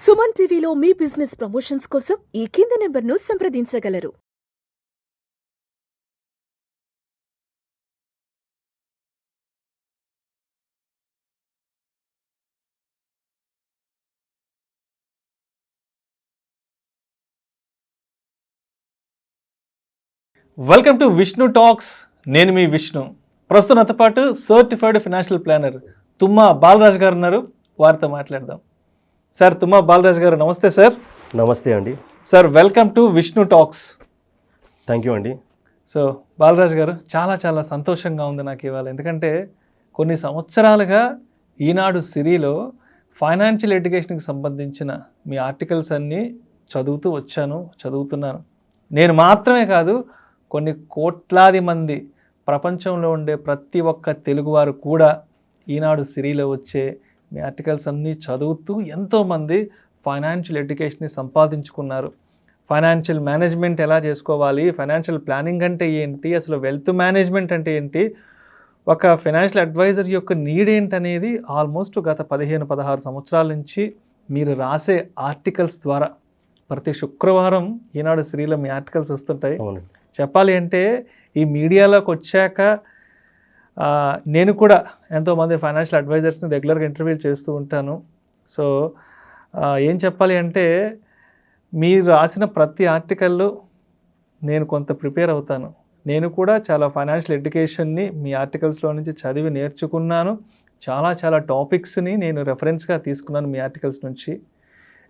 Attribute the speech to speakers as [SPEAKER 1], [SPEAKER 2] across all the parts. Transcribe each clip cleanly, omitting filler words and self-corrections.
[SPEAKER 1] సుమన్ టీవీలో మీ business promotions కోసం ఈ కింది నెంబర్ను సంప్రదించగలరు.
[SPEAKER 2] Welcome to Vishnu talks. నేను మీ విష్ణు. ప్రస్తుతం నాతో పాటు certified financial planner Thumma Balaraj గారు ఉన్నారు. వారితో మాట్లాడదాం. సార్, తుమ్మా బాలరాజ్ గారు నమస్తే సార్.
[SPEAKER 3] నమస్తే అండి.
[SPEAKER 2] Sir, welcome to Vishnu talks.
[SPEAKER 3] Thank you అండి.
[SPEAKER 2] సో బాలరాజ్ గారు, చాలా సంతోషంగా ఉంది నాకు ఇవాళ. ఎందుకంటే కొన్ని సంవత్సరాలుగా ఈనాడు సిరీలో ఫైనాన్షియల్ ఎడ్యుకేషన్కి సంబంధించిన మీ ఆర్టికల్స్ అన్నీ చదువుతున్నాను. నేను మాత్రమే కాదు, కొన్ని కోట్లాది మంది ప్రపంచంలో ఉండే ప్రతి ఒక్క తెలుగువారు కూడా ఈనాడు సిరీలో వచ్చే మీ ఆర్టికల్స్ అన్నీ చదువుతూ ఎంతోమంది ఫైనాన్షియల్ ఎడ్యుకేషన్ని సంపాదించుకున్నారు. ఫైనాన్షియల్ మేనేజ్మెంట్ ఎలా చేసుకోవాలి, ఫైనాన్షియల్ ప్లానింగ్ అంటే ఏంటి, అసలు వెల్త్ మేనేజ్మెంట్ అంటే ఏంటి, ఒక ఫైనాన్షియల్ అడ్వైజర్ యొక్క నీడ్ ఏంటనేది ఆల్మోస్ట్ గత 15-16 సంవత్సరాల నుంచి మీరు రాసే ఆర్టికల్స్ ద్వారా ప్రతి శుక్రవారం ఈనాడు సిరీలో మీ ఆర్టికల్స్ వస్తుంటాయి. చెప్పాలి అంటే ఈ మీడియాలోకి వచ్చాక నేను కూడా ఎంతోమంది ఫైనాన్షియల్ అడ్వైజర్స్ని రెగ్యులర్గా ఇంటర్వ్యూలు చేస్తూ ఉంటాను. సో ఏం చెప్పాలి అంటే మీరు రాసిన ప్రతి ఆర్టికల్లో నేను కొంత ప్రిపేర్ అవుతాను. నేను కూడా చాలా ఫైనాన్షియల్ ఎడ్యుకేషన్ని మీ ఆర్టికల్స్లో నుంచి చదివి నేర్చుకున్నాను. చాలా టాపిక్స్ని నేను రెఫరెన్స్గా తీసుకున్నాను మీ ఆర్టికల్స్ నుంచి.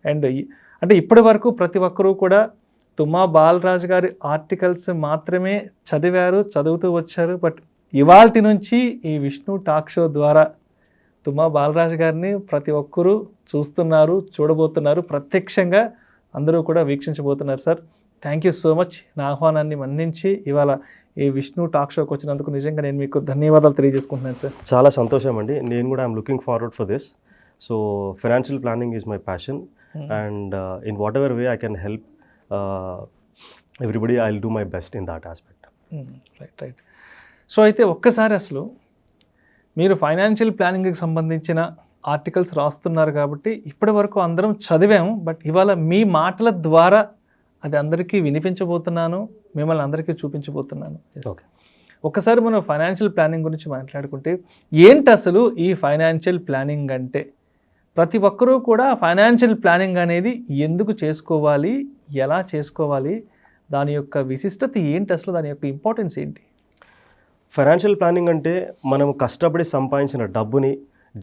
[SPEAKER 2] అండ్ అంటే ఇప్పటి వరకు ప్రతి ఒక్కరూ కూడా తుమ్మా బాలరాజ్ గారి ఆర్టికల్స్ మాత్రమే చదువుతూ వచ్చారు. బట్ ఇవాల్టి నుంచి ఈ విష్ణు టాక్ షో ద్వారా తుమ్మా బాలరాజ్ గారిని ప్రతి ఒక్కరూ చూడబోతున్నారు, ప్రత్యక్షంగా అందరూ కూడా వీక్షించబోతున్నారు. Sir, thank you so much. నా ఆహ్వానాన్ని మన్నించి ఇవాళ ఈ విష్ణు టాక్ షోకి వచ్చినందుకు నిజంగా నేను మీకు ధన్యవాదాలు తెలియజేసుకుంటున్నాను సార్.
[SPEAKER 3] చాలా సంతోషం అండి. నేను కూడా I'm looking forward for this. So financial planning is my passion and in what ever way I can help everybody, I will do my best in that aspect.
[SPEAKER 2] Right. So అయితే ఒక్కసారి అసలు మీరు financial ప్లానింగ్కి సంబంధించిన articles రాస్తున్నారు కాబట్టి ఇప్పటి వరకు అందరం చదివాము. బట్ ఇవాళ మీ మాటల ద్వారా అది అందరికీ వినిపించబోతున్నాను, మిమ్మల్ని అందరికీ చూపించబోతున్నాను. ఒక్కసారి మనం ఫైనాన్షియల్ ప్లానింగ్ గురించి మాట్లాడుకుంటే ఏంటి అసలు ఈ ఫైనాన్షియల్ ప్లానింగ్ అంటే? ప్రతి ఒక్కరూ కూడా ఫైనాన్షియల్ ప్లానింగ్ అనేది ఎందుకు చేసుకోవాలి, ఎలా చేసుకోవాలి, దాని యొక్క విశిష్టత ఏంటి, అసలు దాని యొక్క ఇంపార్టెన్స్ ఏంటి?
[SPEAKER 3] ఫైనాన్షియల్ ప్లానింగ్ అంటే మనం కష్టపడి సంపాదించిన డబ్బుని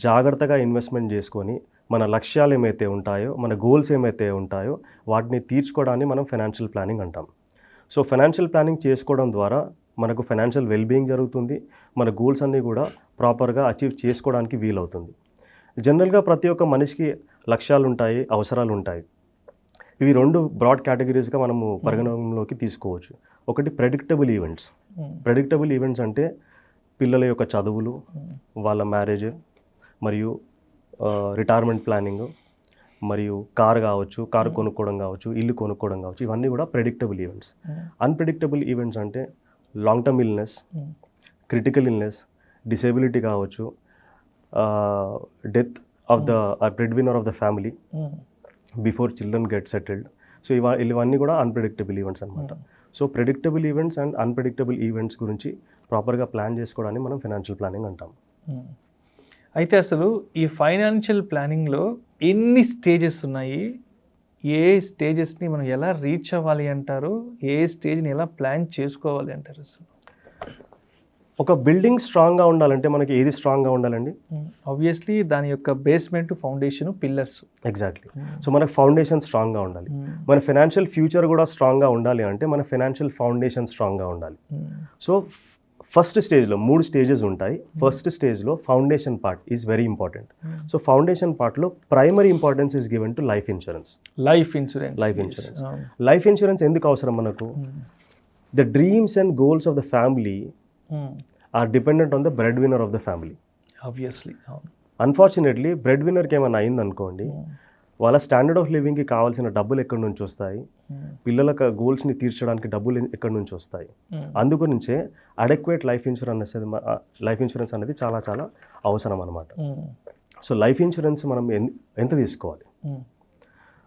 [SPEAKER 3] జాగ్రత్తగా ఇన్వెస్ట్మెంట్ చేసుకొని మన లక్ష్యాలు ఏమైతే ఉంటాయో, మన గోల్స్ ఏమైతే ఉంటాయో వాటిని తీర్చుకోవడాన్ని మనం ఫైనాన్షియల్ ప్లానింగ్ అంటాం. సో ఫైనాన్షియల్ ప్లానింగ్ చేసుకోవడం ద్వారా మనకు ఫైనాన్షియల్ వెల్బీయింగ్ జరుగుతుంది, మన గోల్స్ అన్నీ కూడా ప్రాపర్గా అచీవ్ చేసుకోవడానికి వీలవుతుంది. జనరల్గా ప్రతి ఒక్క మనిషికి లక్ష్యాలు ఉంటాయి, అవసరాలు ఉంటాయి. ఇవి రెండు బ్రాడ్ కేటగిరీస్గా మనము పరిగణనలోకి తీసుకోవచ్చు. ఒకటి ప్రెడిక్టబుల్ ఈవెంట్స్. ప్రెడిక్టబుల్ ఈవెంట్స్ అంటే పిల్లల యొక్క చదువులు, వాళ్ళ మ్యారేజ్, మరియు రిటైర్మెంట్ ప్లానింగ్, మరియు కారు కొనుక్కోవడం కావచ్చు, ఇల్లు కొనుక్కోవడం కావచ్చు, ఇవన్నీ కూడా ప్రెడిక్టబుల్ ఈవెంట్స్. అన్ప్రెడిక్టబుల్ ఈవెంట్స్ అంటే long term illness, critical illness, disability కావచ్చు, death of the bread winner of the family before children get settled. So ఇవన్నీ కూడా అన్ప్రెడిక్టబుల్ ఈవెంట్స్ అనమాట. So predictable events and unpredictable events గురించి ప్రాపర్గా plan చేసుకోవడానికి మనం financial planning అంటాం.
[SPEAKER 2] అయితే అసలు ఈ ఫైనాన్షియల్ ప్లానింగ్లో ఎన్ని స్టేజెస్ ఉన్నాయి, ఏ స్టేజెస్ని మనం ఎలా రీచ్ అవ్వాలి అంటారు, ఏ స్టేజ్ని ఎలా ప్లాన్ చేసుకోవాలి అంటారు? అసలు
[SPEAKER 3] ఒక బిల్డింగ్ స్ట్రాంగ్గా ఉండాలంటే మనకి ఏది స్ట్రాంగ్గా ఉండాలండి?
[SPEAKER 2] ఆబ్వియస్లీ దాని యొక్క basement, foundation, pillars.
[SPEAKER 3] Exactly. So మనకు ఫౌండేషన్ స్ట్రాంగ్గా ఉండాలి. మన ఫైనాన్షియల్ ఫ్యూచర్ కూడా స్ట్రాంగ్గా ఉండాలి అంటే మన ఫైనాన్షియల్ ఫౌండేషన్ స్ట్రాంగ్గా ఉండాలి. సో ఫస్ట్ స్టేజ్లో 3 స్టేజెస్ ఉంటాయి. ఫస్ట్ స్టేజ్లో foundation part is very important. So foundation పార్ట్లో primary importance is given to life insurance. Life insurance ఎందుకు అవసరం మనకు? The dreams and goals of the family are dependent on the breadwinner of the family.
[SPEAKER 2] Obviously.
[SPEAKER 3] Unfortunately, breadwinnerకి ఏమైనా అయిందనుకోండి, వాళ్ళ standard of లివింగ్కి కావాల్సిన డబ్బులు ఎక్కడి నుంచి వస్తాయి, పిల్లల గోల్స్ని తీర్చడానికి డబ్బులు ఎక్కడి నుంచి వస్తాయి. అందుగురించే అడెక్వేట్ లైఫ్ ఇన్సూరెన్స్ అనేది చాలా అవసరం అనమాట. సో లైఫ్ ఇన్సూరెన్స్ మనం ఎంత తీసుకోవాలి?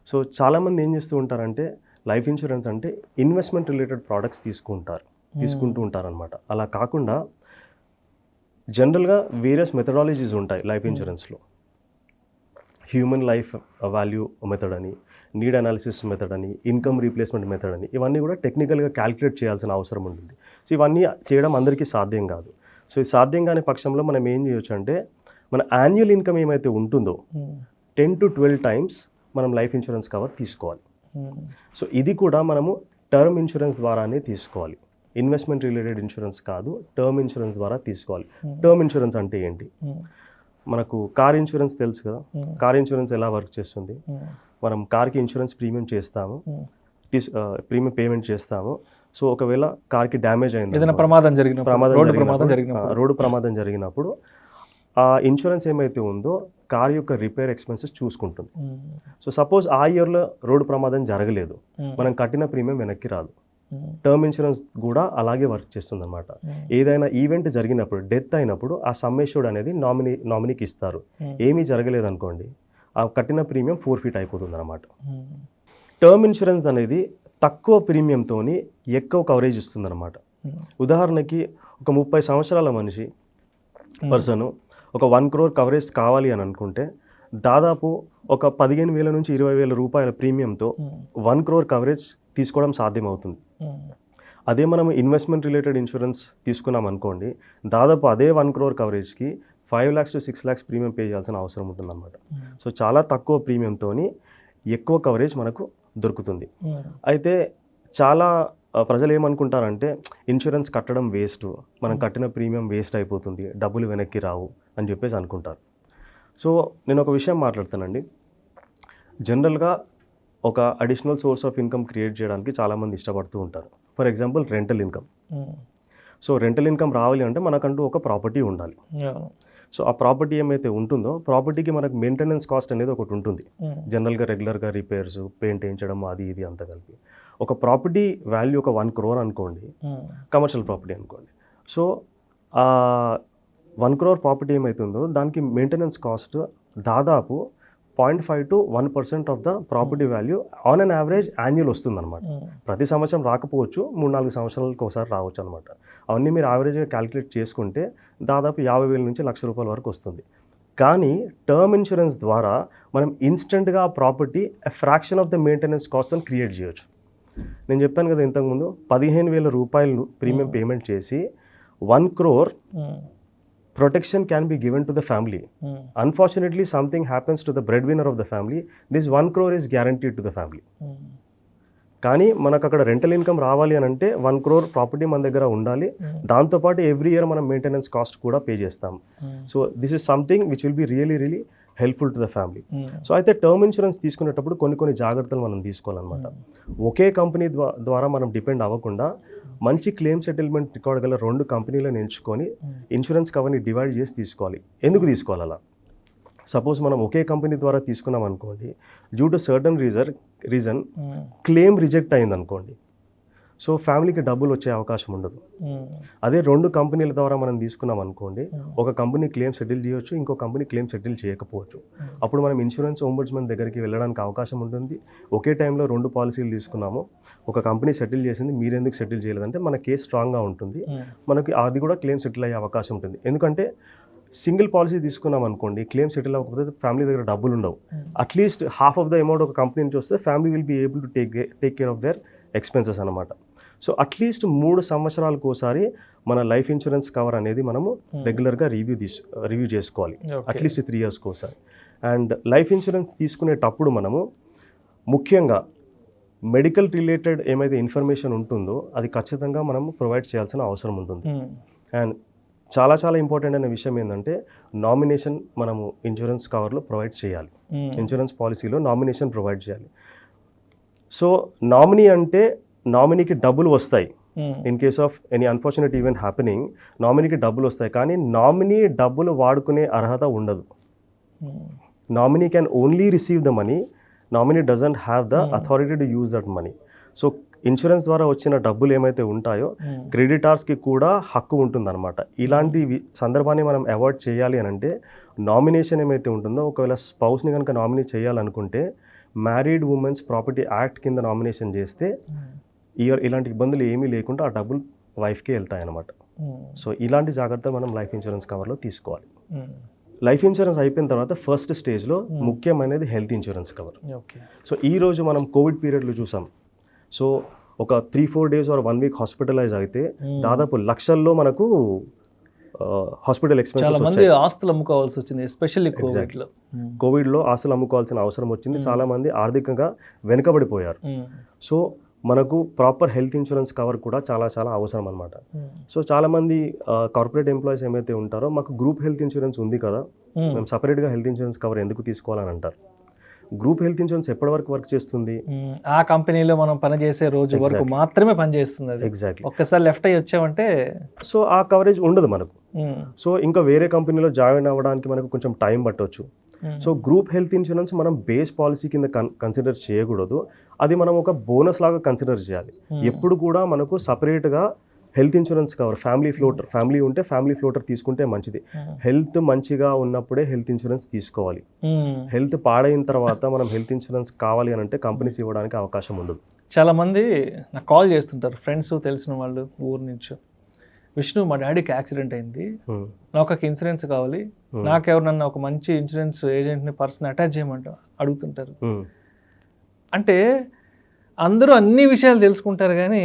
[SPEAKER 3] సో చాలామంది ఏం చేస్తూ ఉంటారంటే లైఫ్ ఇన్సూరెన్స్ అంటే ఇన్వెస్ట్మెంట్ రిలేటెడ్ ప్రోడక్ట్స్ తీసుకుంటూ ఉంటారనమాట. అలా కాకుండా జనరల్గా వేరియస్ మెథడాలజీస్ ఉంటాయి లైఫ్ ఇన్సూరెన్స్లో. హ్యూమన్ లైఫ్ వాల్యూ మెథడ్ అని, నీడ్ అనాలిసిస్ మెథడ్ అని, ఇన్కమ్ రీప్లేస్మెంట్ మెథడ్ అని, ఇవన్నీ కూడా టెక్నికల్గా క్యాలిక్యులేట్ చేయాల్సిన అవసరం ఉంటుంది. సో ఇవన్నీ చేయడం అందరికీ సాధ్యం కాదు. సో ఇది సాధ్యం కాని పక్షంలో మనం ఏం చేయొచ్చు అంటే మన యాన్యువల్ ఇన్కమ్ ఏమైతే ఉంటుందో 10 to 12 times మనం లైఫ్ ఇన్సూరెన్స్ కవర్ తీసుకోవాలి. సో ఇది కూడా మనము టర్మ్ ఇన్సూరెన్స్ ద్వారానే తీసుకోవాలి. ఇన్వెస్ట్మెంట్ రిలేటెడ్ ఇన్సూరెన్స్ కాదు, టర్మ్ ఇన్సూరెన్స్ ద్వారా తీసుకోవాలి. టర్మ్ ఇన్సూరెన్స్ అంటే ఏంటి? మనకు కార్ ఇన్సూరెన్స్ తెలుసు కదా. కార్ ఇన్సూరెన్స్ ఎలా వర్క్ చేస్తుంది? మనం కార్కి ఇన్సూరెన్స్ ప్రీమియం చేస్తాము, ప్రీమియం పేమెంట్ చేస్తాము. సో ఒకవేళ కార్కి డ్యామేజ్ అయింది,
[SPEAKER 2] ఏదైనా
[SPEAKER 3] రోడ్డు ప్రమాదం జరిగినప్పుడు ఆ ఇన్సూరెన్స్ ఏమైతే ఉందో కార్ యొక్క రిపేర్ ఎక్స్పెన్సెస్ చూసుకుంటుంది. సో సపోజ్ ఆ ఇయర్లో రోడ్డు ప్రమాదం జరగలేదు, మనం కట్టిన ప్రీమియం వెనక్కి రాదు. టర్మ్ ఇన్సూరెన్స్ కూడా అలాగే వర్క్ చేస్తుంది అనమాట. ఏదైనా ఈవెంట్ జరిగినప్పుడు, డెత్ అయినప్పుడు ఆ సమ్మేష్యూర్డ్ అనేది నామినీకి ఇస్తారు. ఏమీ జరగలేదు అనుకోండి, ఆ కట్టిన ప్రీమియం ఫోర్ఫీట్ అయిపోతుంది అనమాట. టర్మ్ ఇన్సూరెన్స్ అనేది తక్కువ ప్రీమియంతో ఎక్కువ కవరేజ్ ఇస్తుంది అనమాట. ఉదాహరణకి ఒక 30 సంవత్సరాల మనిషి పర్సన్ ఒక 1 crore కవరేజ్ కావాలి అని అనుకుంటే దాదాపు ఒక 15,000 నుంచి 20,000 రూపాయల ప్రీమియంతో 1 crore కవరేజ్ తీసుకోవడం సాధ్యమవుతుంది. అదే మనం ఇన్వెస్ట్మెంట్ రిలేటెడ్ ఇన్సూరెన్స్ తీసుకున్నాం అనుకోండి, దాదాపు అదే 1 crore కవరేజ్కి 5 lakhs to 6 lakhs premium pay చేయాల్సిన అవసరం ఉంటుంది అనమాట. సో చాలా తక్కువ ప్రీమియంతో ఎక్కువ కవరేజ్ మనకు దొరుకుతుంది. అయితే చాలా ప్రజలు ఏమనుకుంటారంటే ఇన్సూరెన్స్ కట్టడం వేస్ట్, మనం కట్టిన ప్రీమియం వేస్ట్ అయిపోతుంది, డబ్బులు వెనక్కి రావు అని చెప్పేసి అనుకుంటారు. సో నేను ఒక విషయం మాట్లాడతానండి. జనరల్గా ఒక additional source of income create చేయడానికి చాలామంది ఇష్టపడుతూ ఉంటారు. For example rental income. So rental income రావాలి అంటే మనకంటూ ఒక ప్రాపర్టీ ఉండాలి. సో ఆ ప్రాపర్టీ ఏమైతే ఉంటుందో ప్రాపర్టీకి మనకు మెయింటెనెన్స్ కాస్ట్ అనేది ఒకటి ఉంటుంది. జనరల్గా రెగ్యులర్గా రిపేర్స్, పెయింట్ వేయించడం, అది ఇది అంతా కలిపి ఒక ప్రాపర్టీ వాల్యూ ఒక 1 crore అనుకోండి, కమర్షియల్ ప్రాపర్టీ అనుకోండి. సో ఆ 1 crore ప్రాపర్టీ ఏమవుతుందో దానికి మెయింటెనెన్స్ కాస్ట్ దాదాపు 0.5 to 1% of the property value on an average annual వస్తుంది అనమాట. ప్రతి సంవత్సరం రాకపోవచ్చు, 3-4 సంవత్సరాలకు ఒకసారి రావచ్చు అనమాట. అవన్నీ మీరు యావరేజ్గా క్యాలిక్యులేట్ చేసుకుంటే దాదాపు 50,000 నుంచి ₹1,00,000 వరకు వస్తుంది. కానీ టర్మ్ ఇన్సూరెన్స్ ద్వారా మనం ఇన్స్టెంట్గా ఆ property fraction of the maintenance కాస్ట్ని క్రియేట్ చేయొచ్చు. నేను చెప్పాను కదా ఇంతకుముందు, 15,000 రూపాయలు ప్రీమియం పేమెంట్ చేసి 1 crore protection can be given to the family. Unfortunately, something happens to the breadwinner of the family, this 1 crore is guaranteed to the family. కానీ మనకు అక్కడ రెంటల్ ఇన్కమ్ రావాలి అని అంటే 1 crore ప్రాపర్టీ మన దగ్గర ఉండాలి. దాంతోపాటు ఎవ్రీ ఇయర్ మనం మెయింటెనెన్స్ కాస్ట్ కూడా పే చేస్తాం. So this is something which will be really helpful to the family. So అయితే టర్మ్ ఇన్సూరెన్స్ తీసుకునేటప్పుడు కొన్ని జాగ్రత్తలు మనం తీసుకోవాలన్నమాట. ఒకే కంపెనీ ద్వారా మనం డిపెండ్ అవ్వకుండా మంచి క్లెయిమ్ సెటిల్మెంట్ రికార్డ్ గల 2 కంపెనీలను ఎంచుకొని ఇన్సూరెన్స్ కవర్ని డివైడ్ చేసి తీసుకోవాలి. ఎందుకు తీసుకోవాలి అలా? సపోజ్ మనం ఒకే కంపెనీ ద్వారా తీసుకున్నాం అనుకోండి, due to certain reason claim reject అయింది అనుకోండి, సో ఫ్యామిలీకి డబ్బులు వచ్చే అవకాశం ఉండదు. అదే 2 కంపెనీల ద్వారా మనం తీసుకున్నాం అనుకోండి, ఒక కంపెనీ క్లెయిమ్ సెటిల్ చేయొచ్చు, ఇంకో కంపెనీ క్లెయిమ్ సెటిల్ చేయకపోవచ్చు. అప్పుడు మనం ఇన్సూరెన్స్ ఓంబుడ్స్మన్ దగ్గరికి వెళ్ళడానికి అవకాశం ఉంటుంది. ఒకే టైంలో 2 పాలసీలు తీసుకున్నాము, ఒక కంపెనీ సెటిల్ చేసింది, మీరెందుకు సెటిల్ చేయలేదంటే మన కేసు స్ట్రాంగ్గా ఉంటుంది, మనకి అది కూడా క్లెయిమ్ సెటిల్ అయ్యే అవకాశం ఉంటుంది. ఎందుకంటే సింగిల్ పాలసీ తీసుకున్నాం అనుకోండి, క్లెయిమ్ సెటిల్ అవ్వకపోతే ఫ్యామిలీ దగ్గర డబ్బులు ఉండవు. At least half of the amount ఒక కంపెనీ నుంచి వస్తే family will be able to take care of their expenses అనమాట. సో అట్లీస్ట్ 3 సంవత్సరాలకు ఒకసారి మన లైఫ్ ఇన్సూరెన్స్ కవర్ అనేది మనము రెగ్యులర్గా రివ్యూ చేసుకోవాలి, అట్లీస్ట్ 3 yearsకి ఒకసారి. అండ్ లైఫ్ ఇన్సూరెన్స్ తీసుకునేటప్పుడు మనము ముఖ్యంగా మెడికల్ రిలేటెడ్ ఏమైతే ఇన్ఫర్మేషన్ ఉంటుందో అది ఖచ్చితంగా మనం ప్రొవైడ్ చేయాల్సిన అవసరం ఉంటుంది. అండ్ చాలా ఇంపార్టెంట్ అనే విషయం ఏంటంటే నామినేషన్ మనము ఇన్సూరెన్స్ కవర్లో ప్రొవైడ్ చేయాలి. ఇన్సూరెన్స్ పాలసీలో నామినేషన్ ప్రొవైడ్ చేయాలి. సో నామినీ అంటే నామినీకి డబ్బులు వస్తాయి. In case of any unfortunate event happening నామినీకి డబ్బులు వస్తాయి, కానీ నామినీ డబ్బులు వాడుకునే అర్హత ఉండదు. Nominee can only receive the money, nominee doesn't have the authority to use that money. So insurance ద్వారా వచ్చిన డబ్బులు ఏమైతే ఉంటాయో క్రెడిటార్స్కి కూడా హక్కు ఉంటుందన్నమాట. ఇలాంటి సందర్భాన్ని మనం అవాయిడ్ చేయాలి అని అంటే నామినేషన్ ఏమైతే ఉంటుందో, ఒకవేళ స్పౌస్ని కనుక నామినీ చేయాలనుకుంటే మ్యారీడ్ ఉమెన్స్ ప్రాపర్టీ యాక్ట్ కింద నామినేషన్ చేస్తే ఇలాంటి ఇబ్బందులు ఏమీ లేకుండా ఆ డబ్బులు వైఫ్కే వెళ్తాయి అన్నమాట. సో ఇలాంటి జాగ్రత్తలు మనం లైఫ్ ఇన్సూరెన్స్ కవర్లో తీసుకోవాలి. లైఫ్ ఇన్సూరెన్స్ అయిపోయిన తర్వాత ఫస్ట్ స్టేజ్లో ముఖ్యమైనది హెల్త్ ఇన్సూరెన్స్ కవర్. సో ఈరోజు మనం కోవిడ్ పీరియడ్లో చూసాం. సో ఒక 3-4 days or 1 week హాస్పిటలైజ్ అయితే దాదాపు లక్షల్లో మనకు హాస్పిటల్ ఎక్స్పెన్సెస్
[SPEAKER 2] వచ్చాయి. ఆస్తులు అమ్ముకోవాల్సి వచ్చింది, ఎస్పెషల్లీ
[SPEAKER 3] కోవిడ్లో ఆస్తులు అమ్ముకోవాల్సిన అవసరం వచ్చింది. చాలా మంది ఆర్థికంగా వెనుకబడిపోయారు. సో మనకు ప్రాపర్ హెల్త్ ఇన్సూరెన్స్ కవర్ కూడా చాలా చాలా అవసరం అనమాట. సో చాలామంది కార్పొరేట్ ఎంప్లాయీస్ ఏమైతే ఉంటారో మాకు గ్రూప్ హెల్త్ ఇన్సూరెన్స్ ఉంది కదా, మేము సపరేట్గా హెల్త్ ఇన్సూరెన్స్ కవర్ ఎందుకు తీసుకోవాలని అంటారు. గ్రూప్ హెల్త్ ఇన్సూరెన్స్ ఎప్పటి వరకు వర్క్ చేస్తుంది?
[SPEAKER 2] ఆ కంపెనీలో మనం పనిచేసే రోజు వరకు మాత్రమే పనిచేస్తుంది.
[SPEAKER 3] ఎగ్జాక్ట్లీ.
[SPEAKER 2] ఒక్కసారి లెఫ్ట్ అయ్యి వచ్చామంటే
[SPEAKER 3] సో ఆ కవరేజ్ ఉండదు మనకు. సో ఇంకా వేరే కంపెనీలో జాయిన్ అవ్వడానికి మనకు కొంచెం టైం పట్టవచ్చు. సో గ్రూప్ హెల్త్ ఇన్సూరెన్స్ మనం బేస్ పాలసీ కింద కన్సిడర్ చేయకూడదు. అది మనం ఒక బోనస్ లాగా కన్సిడర్ చేయాలి. ఎప్పుడు కూడా మనకు సపరేట్గా హెల్త్ ఇన్సూరెన్స్ కవర్, ఫ్యామిలీ ఉంటే ఫ్యామిలీ ఫ్లోటర్ తీసుకుంటే మంచిది. హెల్త్ మంచిగా ఉన్నప్పుడే హెల్త్ ఇన్సూరెన్స్ తీసుకోవాలి. హెల్త్ పాడైన తర్వాత మనం హెల్త్ ఇన్సూరెన్స్ కావాలి అని అంటే కంపెనీస్ ఇవ్వడానికి అవకాశం ఉండదు.
[SPEAKER 2] చాలా మంది నాకు కాల్ చేస్తుంటారు, ఫ్రెండ్స్, తెలిసిన వాళ్ళు ఊరు నుంచి. విష్ణు, మా డాడీకి యాక్సిడెంట్ అయింది, నాకు ఒక ఇన్సూరెన్స్ కావాలి, నాకెవరన్నా ఒక మంచి ఇన్సూరెన్స్ ఏజెంట్ని పర్సన్ అటాచ్ చేయమంట అడుగుతుంటారు. అంటే అందరూ అన్ని విషయాలు తెలుసుకుంటారు కానీ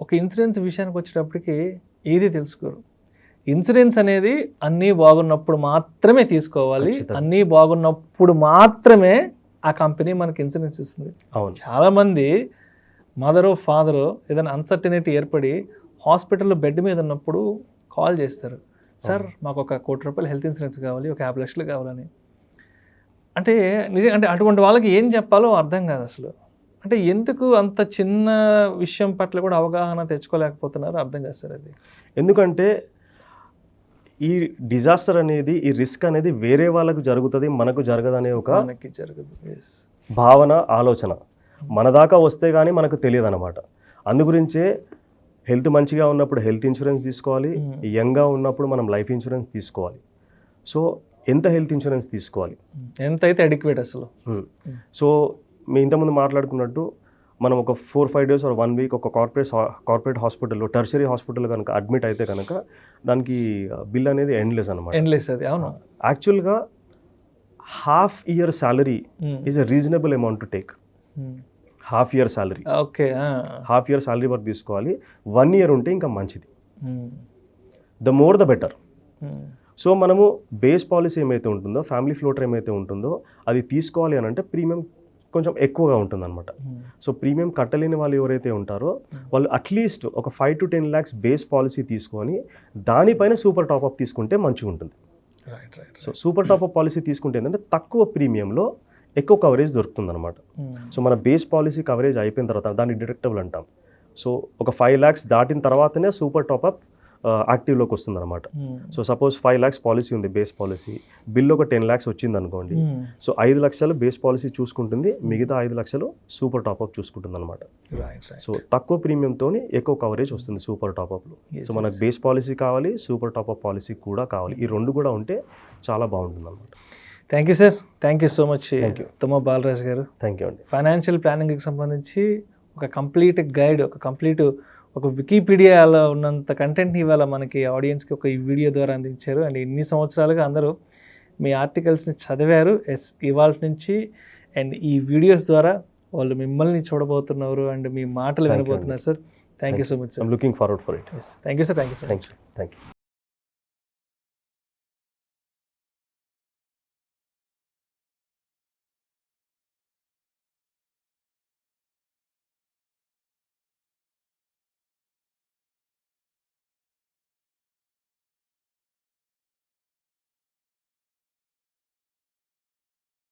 [SPEAKER 2] ఒక ఇన్సూరెన్స్ విషయానికి వచ్చేటప్పటికి ఏది తెలుసుకోరు. ఇన్సూరెన్స్ అనేది అన్నీ బాగున్నప్పుడు మాత్రమే తీసుకోవాలి, అన్నీ బాగున్నప్పుడు మాత్రమే ఆ కంపెనీ మనకి ఇన్సూరెన్స్ ఇస్తుంది. చాలామంది మదరో ఫాదరో ఏదైనా అన్సర్టనిటీ ఏర్పడి హాస్పిటల్లో బెడ్ మీద ఉన్నప్పుడు కాల్ చేస్తారు, సార్ మాకు ఒక 1 కోటి రూపాయలు హెల్త్ ఇన్సూరెన్స్ కావాలి, ఒక 50 లక్షలు కావాలని. అంటే అంటే అటువంటి వాళ్ళకి ఏం చెప్పాలో అర్థం కాదు అసలు. అంటే ఎందుకు అంత చిన్న విషయం పట్ల కూడా అవగాహన తెచ్చుకోలేకపోతున్నారు అర్థం కాదు సార్ అది.
[SPEAKER 3] ఎందుకంటే ఈ డిజాస్టర్ అనేది, ఈ రిస్క్ అనేది వేరే వాళ్ళకు జరుగుతుంది, మనకు జరగదనే ఒక భావన, ఆలోచన మన దాకా వస్తే కానీ మనకు తెలియదు అనమాట. అందుగురించే హెల్త్ మంచిగా ఉన్నప్పుడు హెల్త్ ఇన్సూరెన్స్ తీసుకోవాలి, యంగ్గా ఉన్నప్పుడు మనం లైఫ్ ఇన్సూరెన్స్ తీసుకోవాలి. సో ఎంత హెల్త్ ఇన్సూరెన్స్ తీసుకోవాలి,
[SPEAKER 2] ఎంత అయితే అడిక్వేట్ అసలు.
[SPEAKER 3] సో మీ ఇంతకుముందు మాట్లాడుకున్నట్టు మనం ఒక 4-5 days or 1 week ఒక కార్పొరేట్ హాస్పిటల్లో, టెర్షరీ హాస్పిటల్లో కనుక అడ్మిట్ అయితే కనుక దానికి బిల్ అనేది ఎండ్లెస్ అనమాట.
[SPEAKER 2] ఎండ్లెస్ అది. అవును.
[SPEAKER 3] యాక్చువల్గా ½ year salary is a reasonable amount to take. ½ year salary.
[SPEAKER 2] Okay.
[SPEAKER 3] ½ year salary వరకు తీసుకోవాలి. 1 year ఉంటే ఇంకా మంచిది. The more the better. So మనము బేస్ పాలసీ ఏమైతే ఉంటుందో, ఫ్యామిలీ ఫ్లోటర్ ఏమైతే ఉంటుందో అది తీసుకోవాలి అని అంటే ప్రీమియం కొంచెం ఎక్కువగా ఉంటుందన్నమాట. సో ప్రీమియం కట్టలేని వాళ్ళు ఎవరైతే ఉంటారో వాళ్ళు అట్లీస్ట్ ఒక 5 to 10 lakhs బేస్ పాలసీ తీసుకొని దానిపైన సూపర్ టాప్అప్ తీసుకుంటే మంచిగా ఉంటుంది. సో సూపర్ టాప్అప్ పాలసీ తీసుకుంటే ఏంటంటే తక్కువ ప్రీమియంలో ఎక్కువ కవరేజ్ దొరుకుతుంది అనమాట. సో మన బేస్ పాలసీ కవరేజ్ అయిపోయిన తర్వాత దాన్ని డిడక్టబుల్ అంటాం. సో ఒక 5 lakhs దాటిన తర్వాతనే సూపర్ టాప్అప్ యాక్టివ్లోకి వస్తుంది అనమాట. సో సపోజ్ 5 lakhs పాలసీ ఉంది, బేస్ పాలసీ, బిల్ ఒక 10 lakhs వచ్చింది అనుకోండి. సో 5 లక్షలు బేస్ పాలసీ చూసుకుంటుంది, మిగతా 5 లక్షలు సూపర్ టాప్అప్ చూసుకుంటుంది అనమాట. సో తక్కువ ప్రీమియంతో ఎక్కువ కవరేజ్ వస్తుంది సూపర్ టాప్అప్లో. సో మనకు బేస్ పాలసీ కావాలి, సూపర్ టాప్అప్ పాలసీ కూడా కావాలి. ఈ రెండు కూడా ఉంటే చాలా బాగుంటుంది అనమాట.
[SPEAKER 2] Thank you sir, thank you so much. Thumma Balaraj గారు.
[SPEAKER 3] థ్యాంక్ యూ అండి.
[SPEAKER 2] ఫైనాన్షియల్ ప్లానింగ్కి సంబంధించి ఒక కంప్లీట్ గైడ్, ఒక వికీపీడియాలో ఉన్నంత కంటెంట్ని ఇవాళ మనకి ఆడియన్స్కి ఒక ఈ వీడియో ద్వారా అందించారు. అండ్ ఇన్ని సంవత్సరాలుగా అందరూ మీ ఆర్టికల్స్ని చదివారు. ఇవాళ నుంచి అండ్ ఈ వీడియోస్ ద్వారా వాళ్ళు మిమ్మల్ని చూడబోతున్నారు అండ్ మీ మాటలు వినబోతున్నారు sir. Thank you so much sir.
[SPEAKER 3] Looking forward for it.
[SPEAKER 2] Thank you sir. Thank you sir.
[SPEAKER 3] Thank you.